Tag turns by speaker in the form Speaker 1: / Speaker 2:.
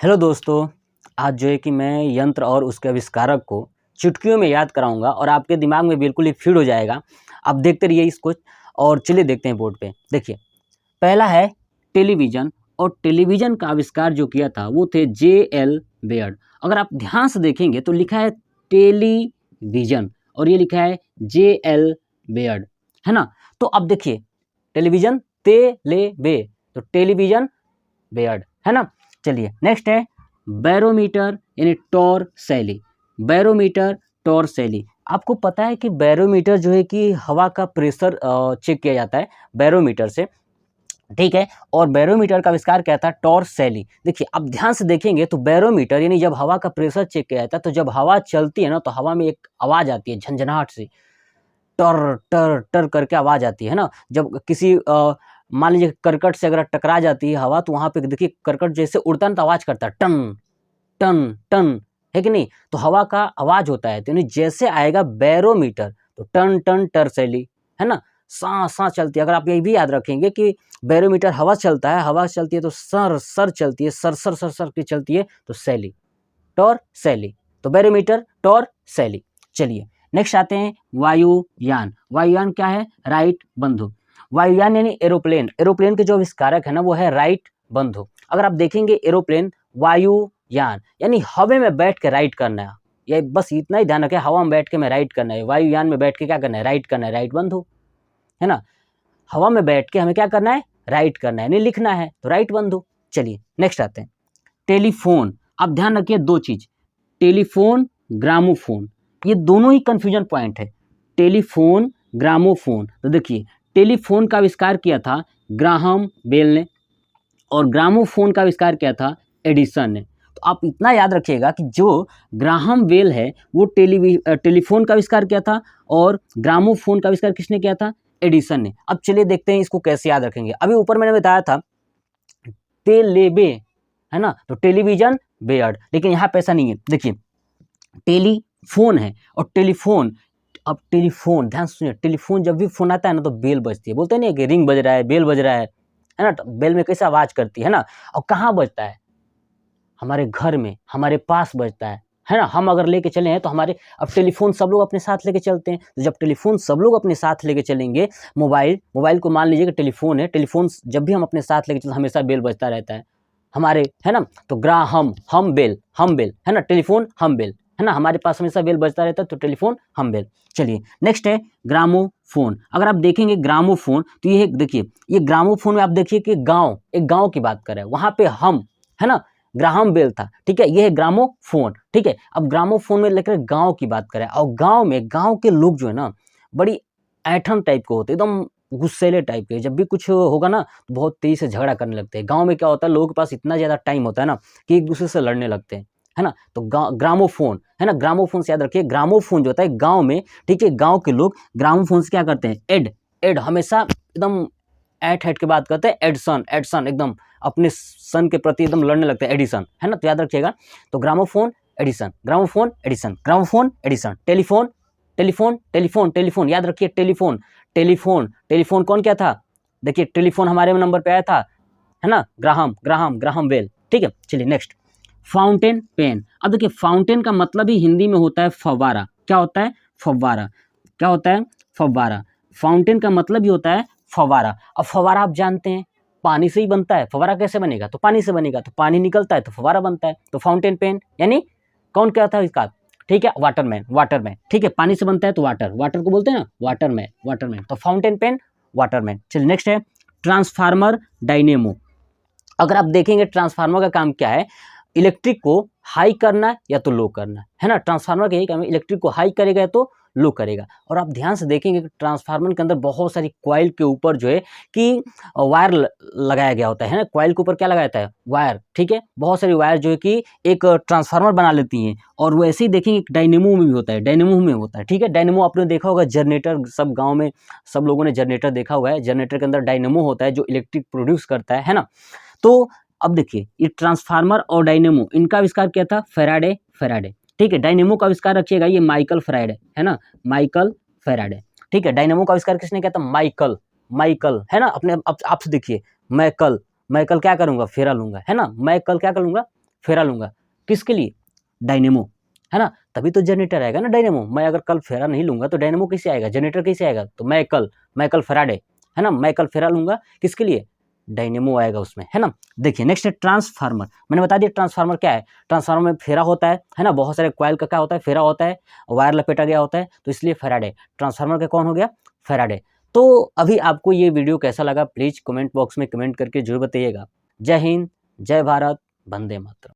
Speaker 1: Hello दोस्तों, आज जो है कि मैं यंत्र और उसके आविष्कारक को चुटकियों में याद कराऊंगा और आपके दिमाग में बिल्कुल ही फिट हो जाएगा। आप देखते रहिए इसको और चलिए देखते हैं बोर्ड पे। देखिए, पहला है टेलीविज़न और टेलीविज़न का आविष्कार जो किया था वो थे जे.एल. बेयर्ड। अगर आप ध्यान से देखेंगे तो लिखा है टेलीविज़न और ये लिखा है जे.एल. बेयर्ड, है ना। तो अब देखिए टेलीविज़न ते-ले-बे, तो टेलीविज़न बेयर्ड, है ना। चलिए नेक्स्ट है बैरोमीटर यानी टॉरसैली। बैरोमीटर टॉरसैली, आपको पता है कि बैरोमीटर जो है कि हवा का प्रेशर चेक किया जाता है बैरोमीटर से, ठीक है। और बैरोमीटर का आविष्कार क्या था? टॉरसैली। देखिए अब ध्यान से देखेंगे तो बैरोमीटर यानी जब हवा का प्रेशर चेक किया जाता है तो जब हवा चलती है ना तो हवा में एक आवाज़ आती है झंझनाहट से, टर टर टर करके आवाज़ आती है ना। जब किसी मान लीजिए करकट से अगर टकरा जाती है हवा तो वहाँ पे देखिए करकट जैसे उड़ता है तो आवाज़ करता है टन टन टन, है कि नहीं। तो हवा का आवाज़ होता है, तो यानी जैसे आएगा बैरोमीटर तो टन टन टरसैली, है ना। सा सा चलती है। अगर आप ये भी याद रखेंगे कि बैरोमीटर हवा चलता है, हवा चलती है तो सर सर चलती है, सर सर सर सर की चलती है तो सैली, टॉर सैली। तो बैरोमीटर टॉर सैली। चलिए नेक्स्ट आते हैं वायुयान। वायुयान क्या है? राइट बंधु। वायुयान यानी एरोप्लेन। एरोप्लेन के जो आविष्कारक है ना वो है राइट बंधु। अगर आप देखेंगे एरोप्लेन वायुयान यानी हवा में बैठ के राइड करना है, ये बस इतना ही ध्यान रखें, हवा में बैठ के मैं राइड करना है, वायुयान में बैठ के क्या करना है? राइड करना है, राइट बंधु, है ना। हवा में बैठ के हमें क्या करना है? राइट करना है, नहीं लिखना है, तो राइट बंधु। चलिए नेक्स्ट आते हैं टेलीफोन। आप ध्यान रखिए दो चीज, टेलीफोन ग्रामोफोन, ये दोनों ही कंफ्यूजन पॉइंट है। टेलीफोन ग्रामोफोन, तो देखिए टेलीफोन का आविष्कार किया था ग्राहम बेल ने और ग्रामोफोन का आविष्कार किया था एडिसन ने। तो आप इतना याद रखिएगा कि जो ग्राहम बेल है वो टेलीफोन का आविष्कार किया था और ग्रामोफोन का आविष्कार किसने किया था? एडिसन ने। अब चलिए देखते हैं इसको कैसे याद रखेंगे। अभी ऊपर मैंने बताया था टेलेबे, है ना, तो टेलीविजन बेयर्ड, लेकिन यहाँ पे ऐसा नहीं है। देखिए टेलीफोन है और टेलीफोन, अब टेलीफोन ध्यान सुनिए, टेलीफोन जब भी फोन आता है ना तो बेल बजती है, बोलते नहीं कि रिंग बज रहा है, बेल बज रहा है ना। तो बेल में कैसे आवाज करती है ना। और कहाँ बजता है? हमारे घर में, हमारे पास बजता है ना। हम अगर लेके चले हैं तो हमारे, अब टेलीफोन सब लोग अपने साथ लेके चलते हैं, तो जब टेलीफोन सब लोग अपने साथ लेके चलेंगे, मोबाइल को मान लीजिए कि टेलीफोन है, टेलीफोन जब भी हम अपने साथ लेके चलते हमेशा बेल बजता रहता है हमारे, है ना। तो हम बेल, है ना, टेलीफोन हम बेल, है ना, हमारे पास हमेशा बेल बजता रहता है तो टेलीफोन हम बेल। चलिए नेक्स्ट है ग्रामोफोन। अगर आप देखेंगे ग्रामोफोन तो ये देखिए, ये ग्रामोफोन में आप देखिए कि एक गांव की बात कर रहा है, वहां पे हम, है ना, ग्राहम बेल था, ठीक है, ये है ग्रामोफोन, ठीक है। अब ग्रामोफोन में लेकर गांव की बात करें, और गांव के लोग जो है ना बड़ी ऐठन टाइप के होते हैं, एकदम गुस्सैले टाइप के, जब भी कुछ होगा ना तो बहुत तेजी से झगड़ा करने लगते हैं। गांव में क्या होता है, लोगों के पास इतना ज़्यादा टाइम होता है ना कि एक दूसरे से लड़ने लगते हैं, है ना। तो ग्रामोफोन, है ना, ग्रामोफोन से याद रखिए, ग्रामोफोन जो होता है गाँव में, ठीक है, गाँव के लोग ग्रामोफोन से क्या करते हैं? एड हमेशा एकदम ऐठ के बात करते हैं, एडसन एकदम अपने सन के प्रति एकदम लड़ने लगते हैं, एडिसन, है ना। तो याद रखिएगा, तो gramophone Edison, gramophone Edison, gramophone Edison. Telephone telephone telephone telephone, याद रखिए टेलीफोन टेलीफोन कौन क्या था? देखिए टेलीफोन हमारे नंबर पे आया था, है ना, ग्राहम बेल, ठीक है। चलिए नेक्स्ट फाउंटेन पेन। अब देखिए फाउंटेन का मतलब ही हिंदी में होता है फव्वारा। क्या होता है? फव्वारा। क्या होता है? फव्वारा। फाउंटेन का मतलब ही होता है फव्वारा। अब फव्वारा आप जानते हैं पानी से ही बनता है, फव्वारा कैसे बनेगा? तो पानी से बनेगा, तो पानी निकलता है तो फव्वारा बनता है। तो फाउंटेन पेन यानी कौन क्या था इसका? ठीक है, वाटरमैन, ठीक है, पानी से बनता है तो वाटर को बोलते हैं ना वाटरमैन। तो फाउंटेन पेन वाटरमैन। चलिए नेक्स्ट है ट्रांसफार्मर डायनेमो। अगर आप देखेंगे ट्रांसफार्मर का काम क्या है? इलेक्ट्रिक को हाई करना या तो लो करना, है ना। ट्रांसफार्मर का यही काम है, इलेक्ट्रिक को हाई करेगा या तो लो करेगा। और आप ध्यान से देखेंगे कि ट्रांसफार्मर के अंदर बहुत सारी कॉइल के ऊपर जो है कि वायर लगाया गया होता है ना। कॉइल के ऊपर क्या लगाया जाता है? वायर, ठीक है, बहुत सारी वायर जो है कि एक ट्रांसफार्मर बना लेती हैं। और वो ऐसे ही देखेंगे डायनेमो में भी होता है, डायनेमो में होता है, ठीक है। डायनेमो आपने देखा होगा, जनरेटर, सब गाँव में सब लोगों ने जनरेटर देखा हुआ है। जनरेटर के अंदर डायनेमो होता है जो इलेक्ट्रिक प्रोड्यूस करता है ना। तो अब देखिए ये ट्रांसफार्मर और डायनेमो, इनका आविष्कार किया था फैराडे, ठीक है। डायनेमो का आविष्कार रखिएगा, ये माइकल फैराडे, है ना, माइकल फैराडे, ठीक है। डायनेमो का आविष्कार किसने किया था? माइकल, है ना। अपने आपसे देखिए, मैं कल क्या करूंगा? फेरा लूंगा, है ना। मैं कल क्या करूंगा? फेरा लूँगा, किसके लिए? डायनेमो, है ना? तभी तो जनरेटर आएगा ना डायनेमो। मैं अगर कल फेरा नहीं लूँगा तो डायनेमो कैसे आएगा, जनरेटर कैसे आएगा? तो मैं कल फैराडे, है ना? मैं कल फेरा लूँगा, किसके लिए? डायनेमो आएगा उसमें, है ना? देखिए नेक्स्ट है ट्रांसफार्मर। मैंने बता दिया ट्रांसफार्मर क्या है। ट्रांसफार्मर में फेरा होता है ना? बहुत सारे कॉइल का क्या होता है, फेरा होता है, वायर लपेटा गया होता है, तो इसलिए फैराडे। ट्रांसफार्मर का कौन हो गया? फैराडे। तो अभी आपको ये वीडियो कैसा लगा प्लीज़ कमेंट बॉक्स में कमेंट करके ज़रूर बताइएगा। जय हिंद, जय भारत, वंदे मातरम।